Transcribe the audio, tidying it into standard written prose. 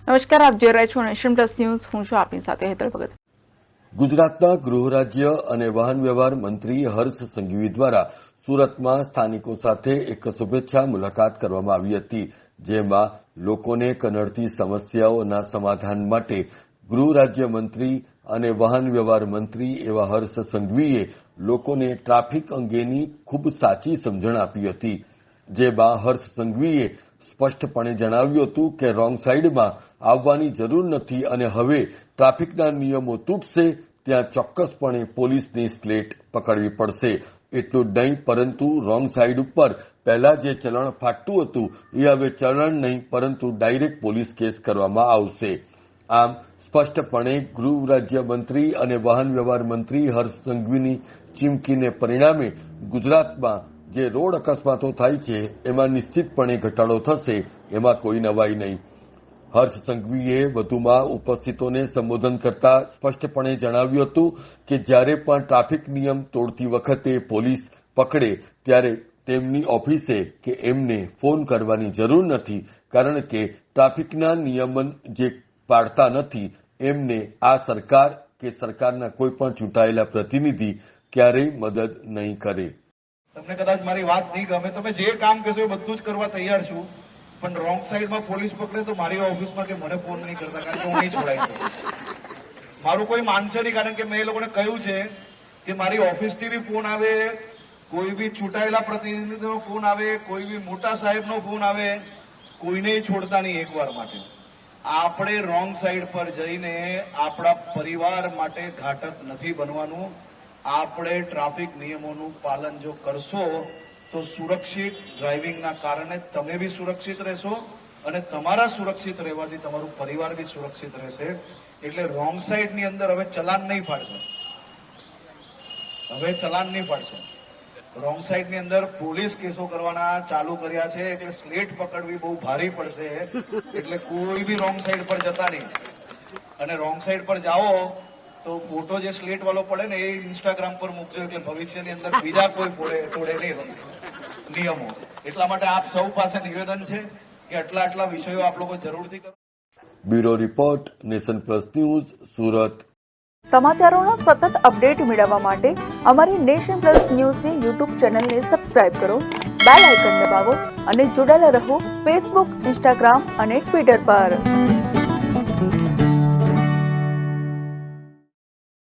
નમસ્કાર, આપ જોઈ રહ્યા છો નેશન પ્લસ ન્યૂઝ. હું છું આપની સાથે હેતલ ભગત. ગુજરાતના ગૃહ રાજ્ય અને વાહન વ્યવહાર મંત્રી હર્ષ સંઘવી દ્વારા સુરતમાં સ્થાનિકો સાથે એક શુભેચ્છા મુલાકાત કરવામાં આવી હતી, જેમાં લોકોને કનડતી સમસ્યાઓના સમાધાન માટે ગૃહ રાજ્ય મંત્રી અને વાહન વ્યવહાર મંત્રી એવા હર્ષ સંઘવીએ લોકોને ટ્રાફિક અંગેની ખૂબ સાચી સમજણ આપી હતી. જેમાં હર્ષ સંઘવીએ સ્પષ્ટપણે જણાવ્યું હતું કે રોંગ સાઈડમાં આવવાની જરૂર નથી અને હવે ટ્રાફિકના નિયમો તૂટશે ત્યાં ચોક્કસપણે પોલીસની સ્લેટ પકડવી પડશે. એટલું જ નહીં, પરંતુ રોંગ સાઈડ ઉપર પહેલા જે ચલણ ફાટતું હતું એ હવે ચલણ નહીં પરંતુ ડાયરેક્ટ પોલીસ કેસ કરવામાં આવશે. આમ સ્પષ્ટપણે ગૃહ રાજ્ય મંત્રી અને વાહન વ્યવહાર મંત્રી હર્ષ સંઘવીની ચીમકીને પરિણામે ગુજરાતમાં જે રોડ અકસ્માતો થાય છે એમાં નિશ્ચિતપણે ઘટાડો થશે, એમાં કોઈ નવાઈ નહીં. હર્ષ સંઘવીએ વધુમાં ઉપસ્થિતોને સંબોધન કરતા સ્પષ્ટપણે જણાવ્યું હતું કે જ્યારે પણ ટ્રાફિક નિયમ તોડતી વખતે પોલીસ પકડે ત્યારે તેમની ઓફિસે કે એમને ફોન કરવાની જરૂર નથી, કારણ કે ટ્રાફિકના નિયમન જે પાડતા નથી એમને આ સરકાર કે સરકારના કોઈ પણ ચૂંટાયેલા પ્રતિનિધિ ક્યારેય મદદ નહીં કરે. તમને કદાચ મારી વાત નહીં ગમે, તમે જે કામ કહેશો એ બધું જ કરવા તૈયાર છું, પણ રોંગ સાઈડમાં પોલીસ પકડે તો મારી ઓફિસમાં કે મને ફોન નહીં કરતા, કારણ કે હું નહીં છોડાય. મારું કોઈ માનશે નહીં, કારણ કે મેં એ લોકોને કહ્યું છે કે મારી ઓફિસથી બી ફોન આવે, કોઈ બી ચૂંટાયેલા પ્રતિનિધિનો ફોન આવે, કોઈ બી મોટા સાહેબનો ફોન આવે, કોઈને છોડતા નહીં એકવાર માટે. આપણે રોંગ સાઈડ પર જઈને આપણા પરિવાર માટે ઘાતક નથી બનવાનું. આપણે ટ્રાફિક નિયમોનું પાલન જો કરશો તો સુરક્ષિત ડ્રાઇવિંગના કારણે તમે બી સુરક્ષિત રહેશો અને તમારા સુરક્ષિત રહેવાથી તમારું પરિવાર બી સુરક્ષિત રહેશે. એટલે રોંગ સાઈડની અંદર હવે ચલાન નહીં ફાડશે. રોંગ સાઈડની અંદર પોલીસ કેસો કરવાના ચાલુ કર્યા છે, એટલે સ્લેટ પકડવી બહુ ભારી પડશે. એટલે કોઈ બી રોંગ સાઈડ પર જતા નહીં, અને રોંગ સાઈડ પર જાઓ તો ફોટો જે સ્લેટ વાળો પડે ને એ ઇન્સ્ટાગ્રામ પર મૂકજો, એટલે ભવિષ્યની અંદર બીજા કોઈ તોડે નહીં નિયમો. એટલા માટે આપ સૌ પાસે નિવેદન છે કે આટલા વિષયો આપ લોકો જરૂરથી કરો. Bureau report, Nation Plus News, Surat. સમાચારોનો સતત અપડેટ મેળવવા માટે અમારી નેશન પ્લસ ન્યૂઝની યુટ્યુબ ચેનલને સબસ્ક્રાઇબ કરો, બેલ આઇકન દબાવો અને જોડાયેલા રહો ફેસબુક, ઇન્સ્ટાગ્રામ અને ટ્વિટર પર.